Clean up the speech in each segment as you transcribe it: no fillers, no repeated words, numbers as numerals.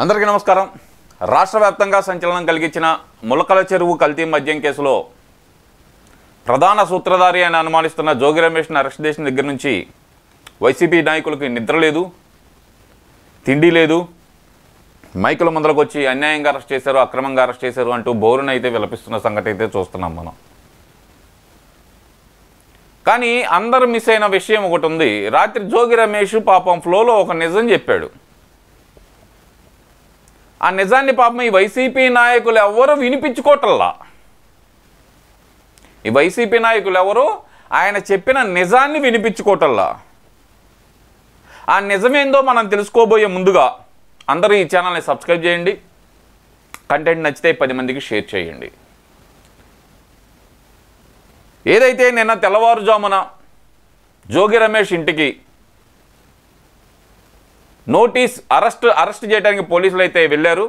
అందరికీ నమస్కారం. రాష్ట్ర వ్యాప్తంగా సంచలనం కలిగించిన ములకల చెరువు కల్తీ మద్యం కేసులో ప్రధాన సూత్రధారి అని అనుమానిస్తున్న జోగి రమేష్ని అరెస్ట్ చేసిన దగ్గర నుంచి వైసీపీ నాయకులకు నిద్ర లేదు, తిండి లేదు. మైకుల ముందరకు వచ్చి అన్యాయంగా అరెస్ట్ చేశారు, అక్రమంగా అరెస్ట్ చేశారు అంటూ బోరును అయితే విలపిస్తున్న సంగతి అయితే చూస్తున్నాం మనం. కానీ అందరూ మిస్ అయిన విషయం ఒకటి ఉంది. రాత్రి జోగి రమేష్ పాపం ఫ్లోలో ఒక నిజం చెప్పాడు. ఆ నిజాన్ని పాపం ఈ వైసీపీ నాయకులు ఎవరు వినిపించుకోవటల్లా. ఈ వైసీపీ నాయకులు ఎవరు ఆయన చెప్పిన నిజాన్ని వినిపించుకోవటల్లా. ఆ నిజమేందో మనం తెలుసుకోబోయే ముందుగా అందరూ ఈ ఛానల్ని సబ్స్క్రైబ్ చేయండి. కంటెంట్ నచ్చితే 10 మందికి షేర్ చేయండి. ఏదైతే నిన్న తెల్లవారుజామున జోగి రమేష్ ఇంటికి నోటీస్ అరెస్ట్ చేయడానికి పోలీసులు అయితే వెళ్ళారు.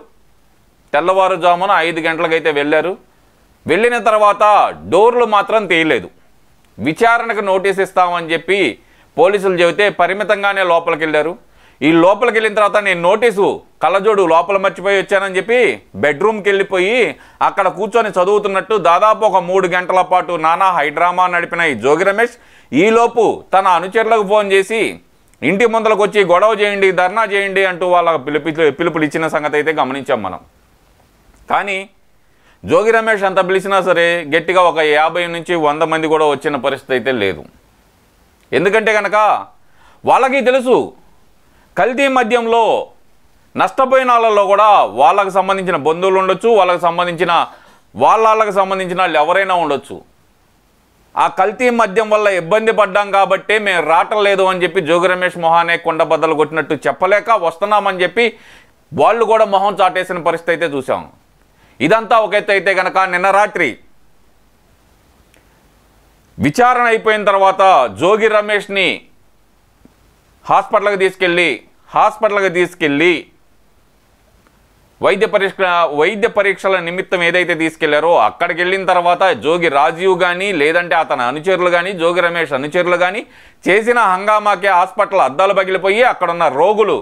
తెల్లవారుజామున 5 గంటలకైతే వెళ్ళారు. వెళ్ళిన తర్వాత డోర్లు మాత్రం తీయలేదు. విచారణకు నోటీస్ ఇస్తామని చెప్పి పోలీసులు చెబితే పరిమితంగానే లోపలికి వెళ్ళారు. ఈ లోపలికి వెళ్ళిన తర్వాత నేను నోటీసు కళ్ళజోడు లోపల మర్చిపోయి వచ్చానని చెప్పి బెడ్రూమ్కి వెళ్ళిపోయి అక్కడ కూర్చొని చదువుతున్నట్టు దాదాపు ఒక 3 గంటల పాటు నానా హైడ్రామా నడిపిన ఈ జోగి రమేష్ ఈలోపు తన అనుచరులకు ఫోన్ చేసి ఇంటి ముందరకు వచ్చి గొడవ చేయండి, ధర్నా చేయండి అంటూ వాళ్ళ పిలుపులు ఇచ్చిన సంగతి అయితే గమనించాం మనం. కానీ జోగి రమేష్ అంత పిలిచినా సరే గట్టిగా ఒక 50 నుంచి 100 మంది కూడా వచ్చిన పరిస్థితి అయితే లేదు. ఎందుకంటే కనుక వాళ్ళకి తెలుసు కల్తీ మద్యంలో నష్టపోయిన వాళ్ళలో కూడా వాళ్ళకు సంబంధించిన బంధువులు ఉండొచ్చు, వాళ్ళకి సంబంధించిన వాళ్ళు ఎవరైనా ఉండొచ్చు. ఆ కల్తీ మద్యం వల్ల ఇబ్బంది పడ్డాం కాబట్టి మేము రావట్లేదు అని చెప్పి జోగి రమేష్ మొహానే కొండ బద్దలు కొట్టినట్టు చెప్పలేక వస్తున్నామని చెప్పి వాళ్ళు కూడా మొహం చాటేసిన పరిస్థితి అయితే చూసాం. ఇదంతా ఒక ఎత్తు అయితే కనుక నిన్న రాత్రి విచారణ అయిపోయిన తర్వాత జోగి రమేష్ని హాస్పిటల్కి తీసుకెళ్ళి వైద్య పరీక్షల నిమిత్తం ఏదైతే తీసుకెళ్లారో అక్కడికి వెళ్ళిన తర్వాత జోగి రాజీవ్ కానీ లేదంటే అతని అనుచరులు కానీ జోగి రమేష్ అనుచరులు కానీ చేసిన హంగామాకే హాస్పిటల్ అద్దాలు పగిలిపోయి అక్కడున్న రోగులు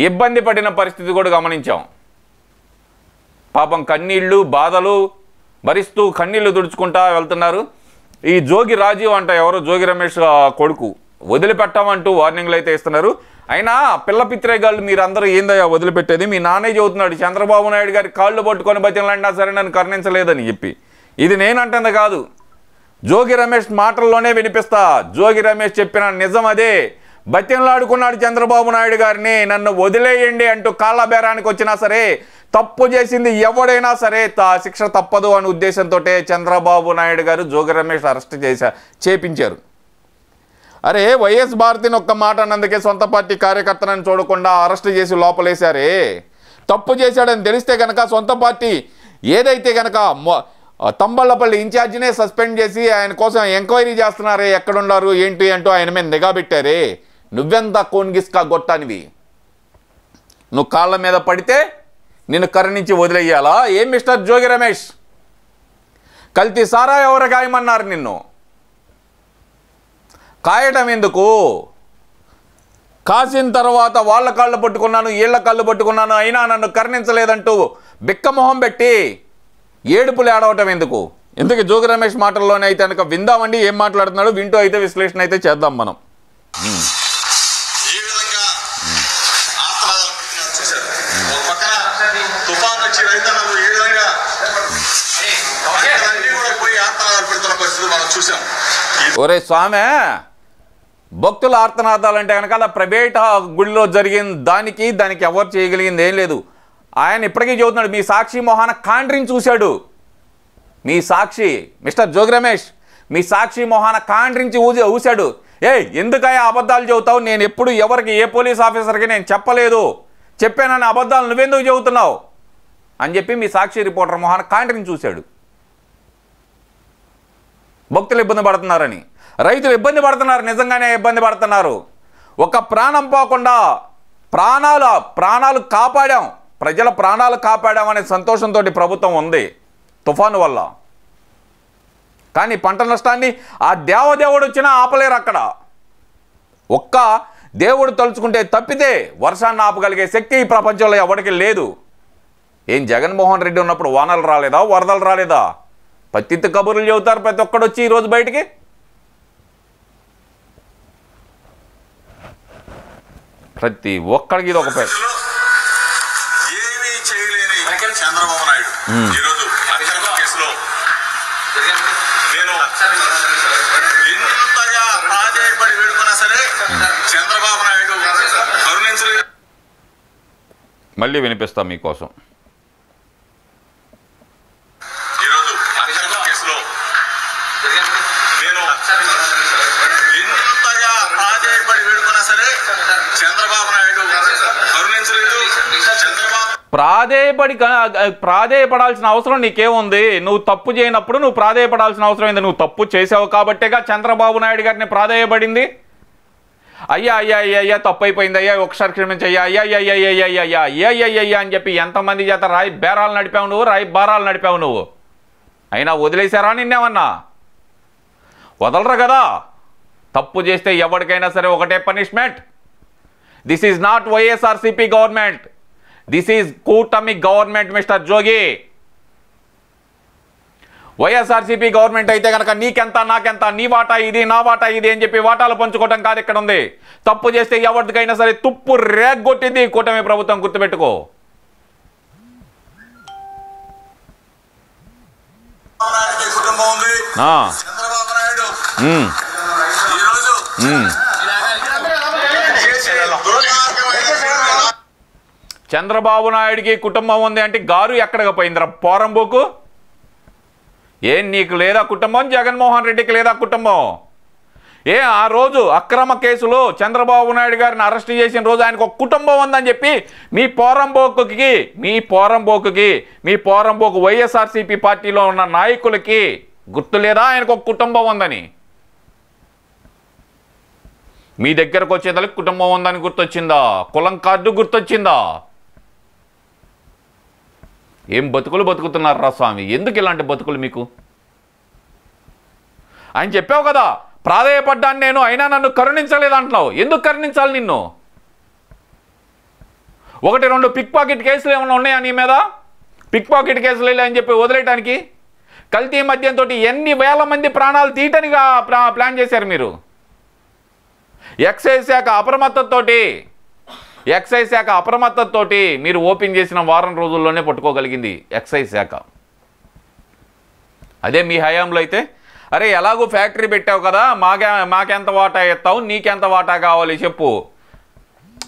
ఇబ్బంది పడిన పరిస్థితి కూడా గమనించాం. పాపం కన్నీళ్లు బాధలు భరిస్తూ కన్నీళ్లు తుడుచుకుంటా వెళ్తున్నారు. ఈ జోగి రాజీవ్ అంట ఎవరో జోగి రమేష్ కొడుకు వదిలిపెట్టామంటూ వార్నింగ్లు అయితే ఇస్తున్నారు. అయినా పిల్ల పిత్రేగాళ్ళు మీరందరూ ఏందయ్యా వదిలిపెట్టేది? మీ నాన్నే చెబుతున్నాడు చంద్రబాబు నాయుడు గారి కాళ్ళు పట్టుకొని బతిలాడినా సరే నన్ను కరుణించలేదని చెప్పి. ఇది నేనంటుంది కాదు, జోగి రమేష్ మాటల్లోనే వినిపిస్తా. జోగి రమేష్ చెప్పిన నిజం అదే. బతిలాడుకున్నాడు చంద్రబాబు నాయుడు గారిని, నన్ను వదిలేయండి అంటూ కాళ్ళ బేరానికి వచ్చినా సరే తప్పు చేసింది ఎవడైనా సరే శిక్ష తప్పదు అనే ఉద్దేశంతో చంద్రబాబు నాయుడు గారు జోగి రమేష్ అరెస్ట్ చేపించారు. అరే వైఎస్ భారతిని ఒక్క మాట అన్నందుకే సొంత పార్టీ కార్యకర్తలను చూడకుండా అరెస్ట్ చేసి లోపలేశారే. తప్పు చేశాడని తెలిస్తే కనుక సొంత పార్టీ ఏదైతే కనుక తంబళ్ళపల్లి ఇన్ఛార్జినే సస్పెండ్ చేసి ఆయన కోసం ఎంక్వైరీ చేస్తున్నారే, ఎక్కడున్నారు ఏంటి అంటూ ఆయన మీద నిఘా పెట్టారే. నువ్వెంత కోన్గిస్కా గొట్టానివి? నువ్వు కాళ్ళ మీద పడితే నిన్ను కరుణించి వదిలేయాలా? ఏం మిస్టర్ జోగి రమేష్, కల్తీ సారా ఎవరు గాయమన్నారు? నిన్ను కాయటం ఎందుకు? కాసిన తర్వాత వాళ్ళ కాళ్ళు పట్టుకున్నాను, వీళ్ళ కాళ్ళు పట్టుకున్నాను, అయినా నన్ను కరుణించలేదంటూ బిక్కమొహం పెట్టి ఏడుపులు ఏడవటం ఎందుకు? ఎందుకు జోగి రమేష్ మాటల్లోనే అయితే కనుక విందామండి ఏం మాట్లాడుతున్నాడు, వింటూ అయితే విశ్లేషణ అయితే చేద్దాం మనం. ఒరే స్వామి, భక్తుల ఆర్తనాదాలంటే కనుక అలా ప్రైవేట్ గుడిలో జరిగిన దానికి ఎవరు చేయగలిగింది ఏం లేదు. ఆయన ఇప్పటికీ చెబుతున్నాడు, మీ సాక్షి మొహాన కాండ్రిని చూశాడు. మీ సాక్షి మిస్టర్ జోగి రమేష్, మీ సాక్షి మొహాన కాండ్రించి ఊశాడు. ఎందుకయ్యా అబద్ధాలు చెబుతావు? నేను ఎప్పుడు ఎవరికి ఏ పోలీస్ ఆఫీసర్కి నేను చెప్పలేదు, చెప్పానని అబద్ధాలు నువ్వెందుకు చెబుతున్నావు అని చెప్పి మీ సాక్షి రిపోర్టర్ మొహాన కాండ్రిని చూశాడు. భక్తులు ఇబ్బంది పడుతున్నారని, రైతులు ఇబ్బంది పడుతున్నారు, నిజంగానే ఇబ్బంది పడుతున్నారు. ఒక ప్రాణం పోకుండా ప్రాణాలు కాపాడాం, ప్రజల ప్రాణాలు కాపాడామనే సంతోషంతో ప్రభుత్వం ఉంది తుఫాను వల్ల. కానీ పంట నష్టాన్ని ఆ దేవదేవుడు వచ్చినా ఆపలేరు. అక్కడ ఒక్క దేవుడు తలుచుకుంటే తప్పితే వర్షాన్ని ఆపగలిగే శక్తి ఈ ప్రపంచంలో ఎవరికి లేదు. ఏం జగన్మోహన్ రెడ్డి ఉన్నప్పుడు వానలు రాలేదా, వరదలు రాలేదా? పత్తిత్తి కబుర్లు చెబుతారు ప్రతి ఒక్కడు వచ్చి ఈరోజు బయటికి. ప్రతి ఒక్కడికి ఇది ఒక పేరు. చంద్రబాబు నాయుడు ఈరోజు కేసులో నేను ఎంతగా ప్రాధేయపడి వేడుకున్నా సరే చంద్రబాబు నాయుడు కరుణించలేదు. మళ్ళీ వినిపిస్తాం మీకోసం. ఈరోజు కేసులో నేను ఎంతగా ప్రాధేయపడి వేడుకున్నా సరే చంద్రబాబు నాయుడు కరుణించలేదు. ప్రాధేయపడాల్సిన అవసరం నీకేముంది? నువ్వు తప్పు చేయనప్పుడు నువ్వు ప్రాధేయపడాల్సిన అవసరం ఏంది? నువ్వు తప్పు చేసావు కాబట్టేగా చంద్రబాబు నాయుడు గారిని ప్రాధేయపడింది. అయ్యా అయ్యా అయ్యా అయ్యా తప్పు అయిపోయింది అయ్యా, ఒకసారి క్షమించయ్యా, అయ్యా అయ్యా అయ్యా అయ్యా అయ్యా అయ్యా అయ్యా అయ్యా అని చెప్పి ఎంతమంది చేత రాయి బేరాలు నడిపావు నువ్వు, రాయి బారాలు నడిపావు నువ్వు. అయినా వదిలేశారా నిన్నేమన్నా? వదలరు కదా. తప్పు చేస్తే ఎవరికైనా సరే ఒకటే punishment. This is not YSRCP government, this is కూటమి గవర్నమెంట్ మిస్టర్ జోగి. వైఎస్ఆర్సీపీ గవర్నమెంట్ అయితే కనుక నీకెంత నాకెంత, నీ వాటా ఇది నా వాటా ఇది అని చెప్పి వాటాలు పంచుకోవటం కాదు ఇక్కడ ఉంది. తప్పు చేస్తే ఎవరికైనా సరే తుప్పు రేగొట్టింది కూటమి ప్రభుత్వం, గుర్తుపెట్టుకో. చంద్రబాబు నాయుడికి కుటుంబం ఉంది అంటే గారు ఎక్కడికి పోయిందిరా పోరంబోకు? ఏం నీకు లేదా కుటుంబం? జగన్మోహన్ రెడ్డికి లేదా కుటుంబం? ఆ రోజు అక్రమ కేసులో చంద్రబాబు నాయుడు గారిని అరెస్ట్ చేసిన రోజు ఆయనకు ఒక కుటుంబం ఉందని చెప్పి మీ పోరంబోకు వైఎస్ఆర్సీపీ పార్టీలో ఉన్న నాయకులకి గుర్తు లేదా ఆయనకు ఒక కుటుంబం ఉందని? మీ దగ్గరకు వచ్చేదానికి కుటుంబం ఉందని గుర్తొచ్చిందా? కులం కార్డు గుర్తొచ్చిందా? ఏం బతుకులు బతుకుతున్నారా స్వామి? ఎందుకు ఇలాంటి బతుకులు మీకు? ఆయన చెప్పావు కదా, ప్రాధేయపడ్డాను నేను, అయినా నన్ను కరుణించలేదు అంటున్నావు. ఎందుకు కరుణించాలి నిన్ను? 1-2 పిక్ పాకెట్ కేసులు ఏమైనా ఉన్నాయా నీ మీద? పిక్ పాకెట్ కేసులు అని చెప్పి వదిలేయడానికి కల్తీ మద్యంతో ఎన్ని వేల మంది ప్రాణాలు తీయటానికి ప్లాన్ చేశారు మీరు. ఎక్సైజ్ శాఖ అప్రమత్తతోటి మీరు ఓపెన్ చేసిన వారం రోజుల్లోనే పట్టుకోగలిగింది ఎక్సైజ్ శాఖ. అదే మీ హయాంలో అయితే అరే ఎలాగో ఫ్యాక్టరీ పెట్టావు కదా, మాకెంత వాటా ఇస్తావు, నీకెంత వాటా కావాలి చెప్పు.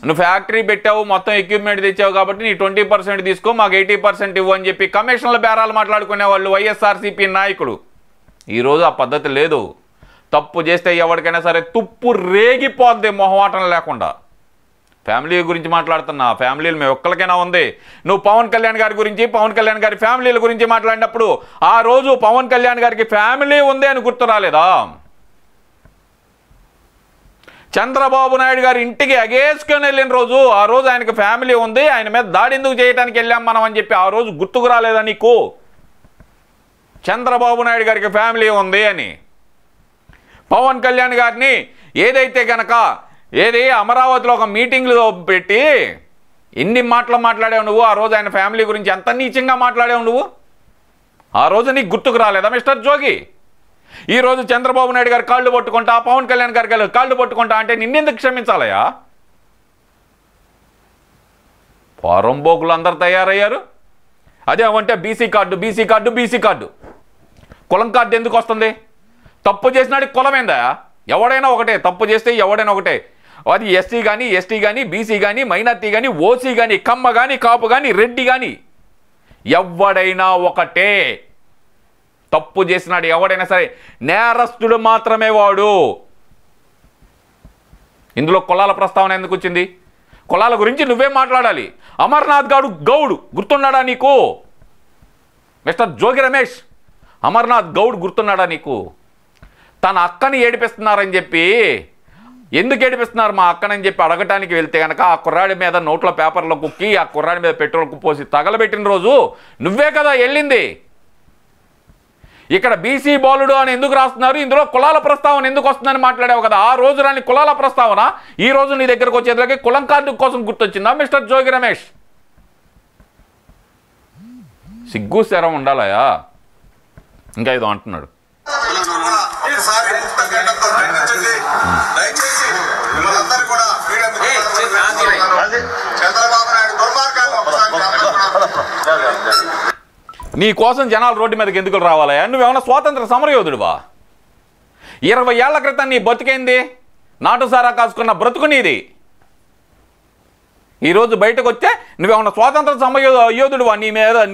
నువ్వు ఫ్యాక్టరీ పెట్టావు, మొత్తం ఎక్విప్మెంట్ తెచ్చావు కాబట్టి నీ 20% తీసుకో, మాకు 80% ఇవ్వు అని చెప్పి కమిషన్ల బేరాలు మాట్లాడుకునే వాళ్ళు వైఎస్ఆర్సీపీ నాయకుడు. ఈరోజు ఆ పద్ధతి లేదు. తప్పు చేస్తే ఎవరికైనా సరే తుప్పు రేగిపోద్ది మొహమాటం లేకుండా. ఫ్యామిలీ గురించి మాట్లాడుతున్నా, ఫ్యామిలీలు మేము ఒక్కరికైనా ఉంది. నువ్వు పవన్ కళ్యాణ్ గారి గురించి, పవన్ కళ్యాణ్ గారి ఫ్యామిలీల గురించి మాట్లాడినప్పుడు ఆ రోజు పవన్ కళ్యాణ్ గారికి ఫ్యామిలీ ఉంది అని గుర్తు రాలేదా? చంద్రబాబు నాయుడు గారి ఇంటికి అగేసుకొని వెళ్ళిన రోజు, ఆ రోజు ఆయనకు ఫ్యామిలీ ఉంది, ఆయన మీద దాడి ఎందుకు చేయడానికి వెళ్ళాం మనం అని చెప్పి ఆ రోజు గుర్తుకు రాలేదా నీకు? చంద్రబాబు నాయుడు గారికి ఫ్యామిలీ ఉంది అని. పవన్ కళ్యాణ్ గారిని ఏదైతే గనక అమరావతిలో ఒక మీటింగ్లో పెట్టి ఎన్ని మాటలు మాట్లాడావు నువ్వు? ఆ రోజు ఆయన ఫ్యామిలీ గురించి ఎంత నీచంగా మాట్లాడావు నువ్వు? ఆ రోజు నీకు గుర్తుకు రాలేదా మిస్టర్ జోగి? ఈరోజు చంద్రబాబు నాయుడు గారు కాళ్ళు పట్టుకుంటా, పవన్ కళ్యాణ్ గారి కాళ్ళు పట్టుకుంటా అంటే నిన్నెందుకు క్షమించాలయా? పోరంబోకులు అందరు తయారయ్యారు. అదేమంటే బీసీ కార్డు. కులం కార్డు ఎందుకు వస్తుంది? తప్పు చేసినాడు కులమేందా? ఎవడైనా ఒకటే, తప్పు చేస్తే ఎవడైనా ఒకటే. అది ఎస్సీ కానీ, ఎస్టీ కానీ, బీసీ కానీ, మైనార్టీ కానీ, ఓసీ కానీ, కమ్మ కానీ, కాపు కానీ, రెడ్డి కానీ, ఎవడైనా ఒకటే. తప్పు చేసినాడు ఎవడైనా సరే నేరస్తుడు మాత్రమే వాడు. ఇందులో కులాల ప్రస్తావన ఎందుకు వచ్చింది? కులాల గురించి నువ్వే మాట్లాడాలి. అమర్నాథ్ గౌడ్ గుర్తున్నాడా నీకు? మిస్టర్ జోగి రమేష్, అమర్నాథ్ గౌడ్ గుర్తున్నాడా నీకు? తన అక్కని ఏడిపిస్తున్నారని చెప్పి, ఎందుకు ఏడిపిస్తున్నారు మా అక్కనని చెప్పి అడగటానికి వెళ్తే కనుక ఆ కుర్రాడి మీద నోట్ల పేపర్లో కుక్కి ఆ కుర్రాడి మీద పెట్రోల్ పోసి తగలబెట్టిన రోజు నువ్వే కదా వెళ్ళింది. ఇక్కడ బీసీ బాలుడు అని ఎందుకు రాస్తున్నారు, ఇందులో కులాల ప్రస్తావన ఎందుకు వస్తుందని మాట్లాడావు కదా. ఆ రోజు రాని కులాల ప్రస్తావన ఈ రోజు నీ దగ్గరకు వచ్చేదానికి కులం కార్డు కోసం గుర్తొచ్చిందా మిస్టర్ జోగి రమేష్? సిగ్గు శరం ఉండాలయా. ఇంకా ఏదో అంటున్నాడు. నీ కోసం జనాలు రోడ్డు మీదకి ఎందుకు రావాలయా? నువ్వేమన్నా స్వాతంత్ర సమరయోధుడువా? 20 ఏళ్ల క్రితం నీ బతుకైంది, నాటుసారా కాసుకున్న బ్రతుకు నీది. ఈరోజు బయటకు వచ్చే నువ్వేమన్నా స్వాతంత్ర సమరయోధుడువా?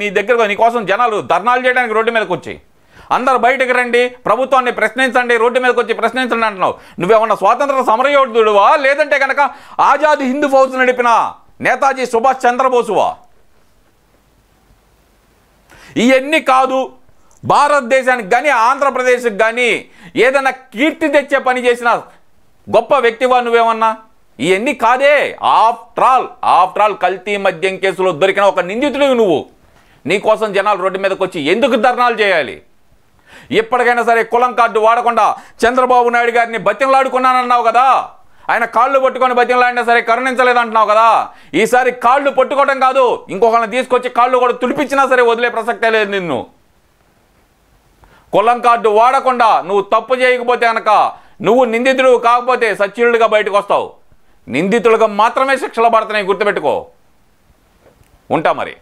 నీ దగ్గర నీ కోసం జనాలు ధర్నాలు చేయడానికి రోడ్డు మీదకి వచ్చి అందరు బయటకు రండి, ప్రభుత్వాన్ని ప్రశ్నించండి, రోడ్డు మీదకి వచ్చి ప్రశ్నించండి అంటున్నావు. నువ్వేమన్నా స్వాతంత్ర సమరయోధుడువా, లేదంటే కనుక ఆజాద్ హిందూ ఫౌజ్ నడిపిన నేతాజీ సుభాష్ చంద్రబోసువా? ఇవన్నీ కాదు. భారతదేశానికి కానీ ఆంధ్రప్రదేశ్కి కానీ ఏదైనా కీర్తి తెచ్చే పని చేసిన గొప్ప వ్యక్తివా నువ్వేమన్నా? ఇవన్నీ కాదే. ఆఫ్టర్ ఆల్ కల్తీ మద్యం కేసులో దొరికిన ఒక నిందితుడివి నువ్వు. నీకోసం జనాలు రోడ్డు మీదకి వచ్చి ఎందుకు ధర్నాలు చేయాలి? ఇప్పటికైనా సరే కులం కార్డు వాడకుండా చంద్రబాబు నాయుడు గారిని బతిమలాడుకున్నానన్నావు కదా. ఆయన కాళ్ళు పట్టుకొని బతిమలాడినా సరే కరుణించలేదంటున్నావు కదా. ఈసారి కాళ్ళు పట్టుకోవడం కాదు, ఇంకొకరిని తీసుకొచ్చి కాళ్ళు కూడా తుడిపించినా సరే వదిలే ప్రసక్తే లేదు నిన్ను. కులం కార్డు వాడకుండా నువ్వు తప్పు చేయకపోతే కనుక నువ్వు నిందితుడు కాకపోతే సచ్యులుగా బయటకు వస్తావు. నిందితులుగా మాత్రమే శిక్షలు పడుతున్నాయి, గుర్తుపెట్టుకో. ఉంటా మరి.